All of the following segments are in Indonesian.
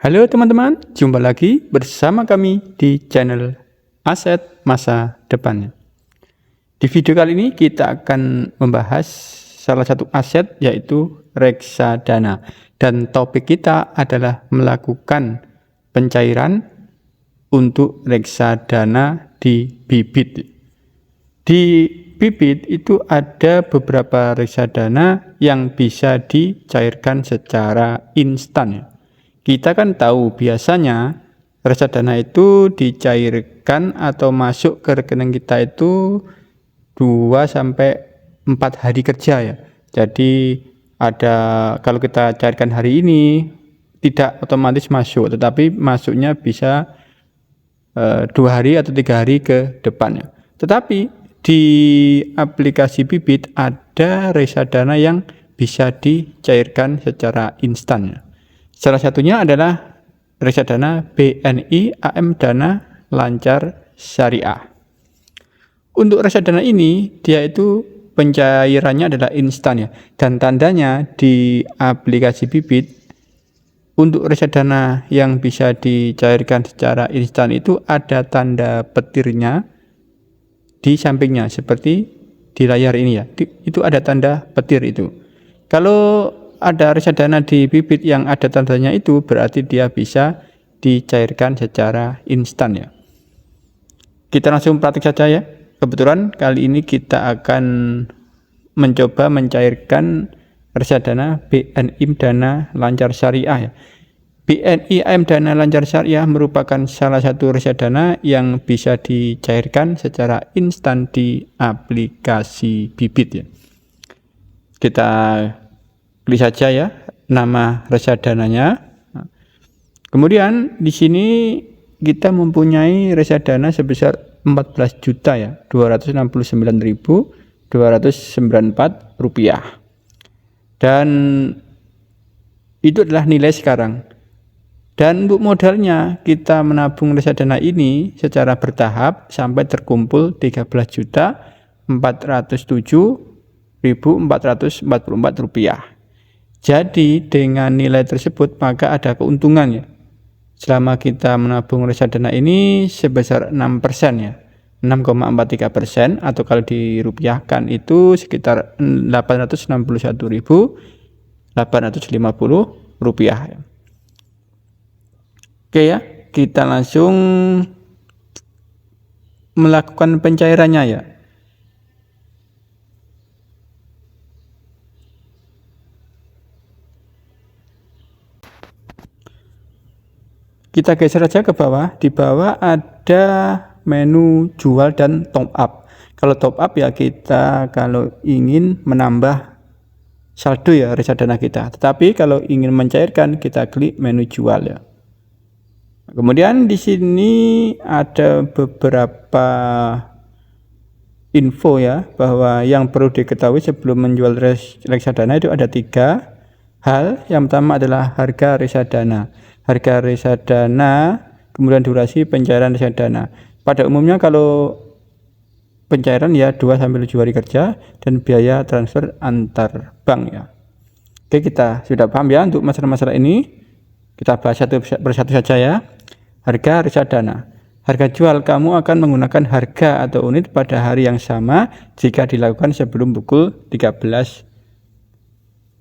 Halo teman-teman, jumpa lagi bersama kami di channel Aset Masa Depan. Di video kali ini kita akan membahas salah satu aset yaitu reksadana. Dan topik kita adalah melakukan pencairan untuk reksadana di Bibit. Di Bibit itu ada beberapa reksadana yang bisa dicairkan secara instan. Kita kan tahu biasanya reksadana itu dicairkan atau masuk ke rekening kita itu 2-4 hari kerja ya. Jadi kalau kita cairkan hari ini tidak otomatis masuk, tetapi masuknya bisa 2 hari atau 3 hari ke depannya. Tetapi di aplikasi Bibit ada reksadana yang bisa dicairkan secara instan. Salah satunya adalah reksadana BNI AM Dana Lancar Syariah. Untuk reksadana ini dia itu pencairannya adalah instan ya. Dan tandanya di aplikasi Bibit untuk reksadana yang bisa dicairkan secara instan itu ada tanda petirnya di sampingnya seperti di layar ini ya. Itu ada tanda petir itu. Kalau ada reksadana di Bibit yang ada tandanya itu berarti dia bisa dicairkan secara instan ya. Kita langsung praktik saja ya. Kebetulan kali ini kita akan mencoba mencairkan reksadana BNI Dana Lancar Syariah ya. BNI AM Dana Lancar Syariah merupakan salah satu reksadana yang bisa dicairkan secara instan di aplikasi Bibit ya. Kita klik saja ya nama reksadananya. Kemudian di sini kita mempunyai reksadana sebesar 14 juta ya, 269.294 rupiah. Dan itu adalah nilai sekarang. Dan untuk modalnya kita menabung reksadana ini secara bertahap sampai terkumpul 13.407.444 rupiah. Jadi dengan nilai tersebut maka ada keuntungan ya. Selama kita menabung reksadana ini sebesar 6% ya. 6,43% atau kalau dirupiahkan itu sekitar 861.850 rupiah ya. Oke ya, kita langsung melakukan pencairannya ya. Kita geser saja ke bawah. Di bawah ada menu jual dan top up. Kalau top up ya kita kalau ingin menambah saldo ya reksadana kita. Tetapi kalau ingin mencairkan kita klik menu jual ya. Kemudian di sini ada beberapa info ya, bahwa yang perlu diketahui sebelum menjual reksadana itu ada 3 hal. Yang pertama adalah harga reksadana. Harga reksadana, kemudian durasi pencairan reksadana. Pada umumnya kalau pencairan ya 2-7 hari kerja dan biaya transfer antar bank ya. Oke, kita sudah paham ya untuk masalah-masalah ini. Kita bahas satu persatu saja ya. Harga reksadana. Harga jual kamu akan menggunakan harga atau unit pada hari yang sama jika dilakukan sebelum pukul 13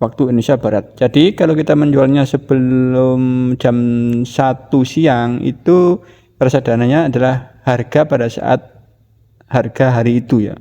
waktu Indonesia Barat. Jadi kalau kita menjualnya sebelum jam 1 siang itu reksadananya adalah harga pada saat harga hari itu ya.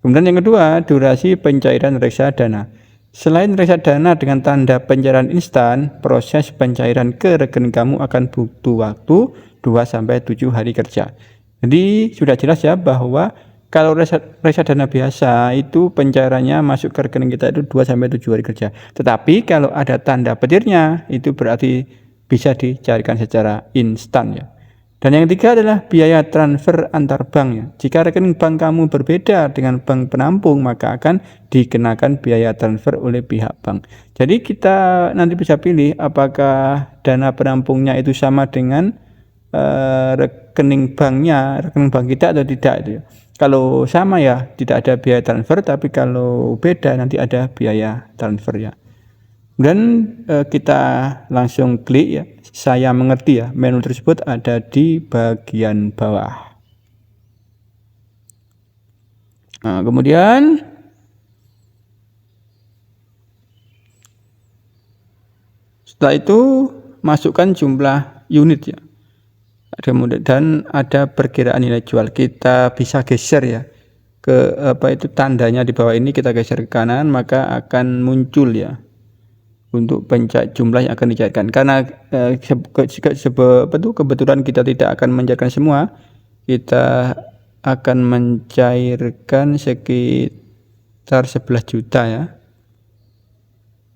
Kemudian yang kedua, durasi pencairan reksadana. Selain reksadana dengan tanda pencairan instan, proses pencairan ke rekening kamu akan butuh waktu 2-7 hari kerja. Jadi sudah jelas ya bahwa kalau reksadana biasa itu pencairannya masuk ke rekening kita itu 2-7 hari kerja. Tetapi kalau ada tanda petirnya itu berarti bisa dicairkan secara instan ya. Dan yang ketiga adalah biaya transfer antar bank ya. Jika rekening bank kamu berbeda dengan bank penampung maka akan dikenakan biaya transfer oleh pihak bank. Jadi kita nanti bisa pilih apakah dana penampungnya itu sama dengan rekening bank kita atau tidak itu ya. Kalau sama ya tidak ada biaya transfer, tapi kalau beda nanti ada biaya transfer ya. Dan kita langsung klik ya saya mengerti ya, menu tersebut ada di bagian bawah. Nah, kemudian setelah itu masukkan jumlah unit ya. Dan ada perkiraan nilai jual. Kita bisa geser ya ke tandanya di bawah ini, kita geser ke kanan, maka akan muncul ya untuk jumlah yang akan dicairkan. Karena kebetulan kita tidak akan mencairkan semua, kita akan mencairkan sekitar 11 juta ya.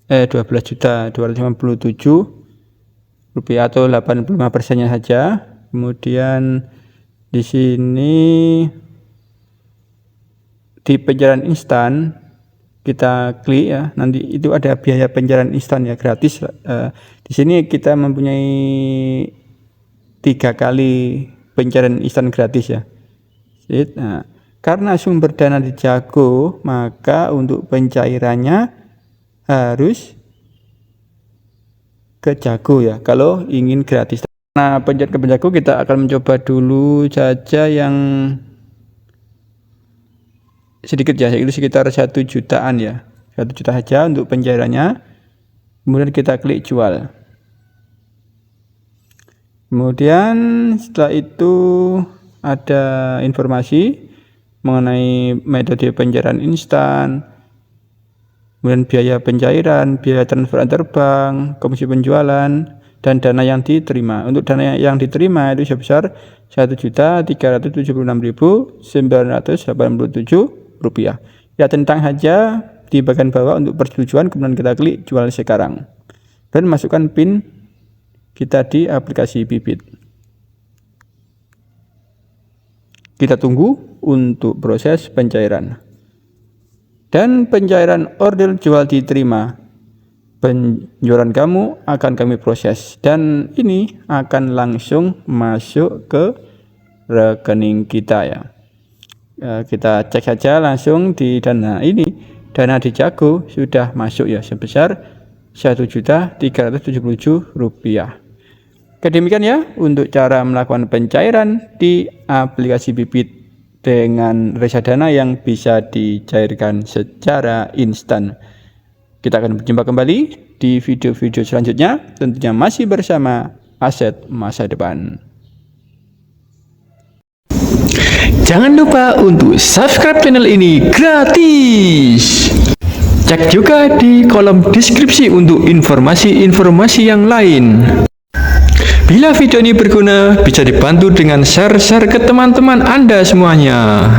12.257 rupiah atau 85%-nya saja. Kemudian di sini di pencairan instan kita klik ya, nanti itu ada biaya pencairan instan ya, gratis. Di sini kita mempunyai 3 kali pencairan instan gratis ya. Nah, karena sumber dana di Jago, maka untuk pencairannya harus ke Jago ya, kalau ingin gratis. Nah, pencet ke Jago, kita akan mencoba dulu saja yang sedikit ya, itu sekitar 1 jutaan ya, 1 juta saja untuk pencairannya. Kemudian kita klik jual. Kemudian setelah itu ada informasi mengenai metode pencairan instan, kemudian biaya pencairan, biaya transfer antar bank, komisi penjualan, dan dana yang diterima. Untuk dana yang diterima itu sebesar Rp1.376.987. Ya, tentang saja di bagian bawah untuk persetujuan, kemudian kita klik jual sekarang dan masukkan PIN kita di aplikasi Bibit. Kita tunggu untuk proses pencairan. Dan pencairan order jual diterima. Penjualan kamu akan kami proses dan ini akan langsung masuk ke rekening kita ya. Kita cek saja langsung di dana ini. Dana di Jago sudah masuk ya, sebesar Rp1.377. Oke, demikian ya untuk cara melakukan pencairan di aplikasi Bibit dengan reksadana yang bisa dicairkan secara instan. Kita akan berjumpa kembali di video-video selanjutnya, tentunya masih bersama Aset Masa Depan. Jangan lupa untuk subscribe channel ini gratis. Cek juga di kolom deskripsi untuk informasi-informasi yang lain. Bila video ini berguna, bisa dibantu dengan share ke teman-teman Anda semuanya.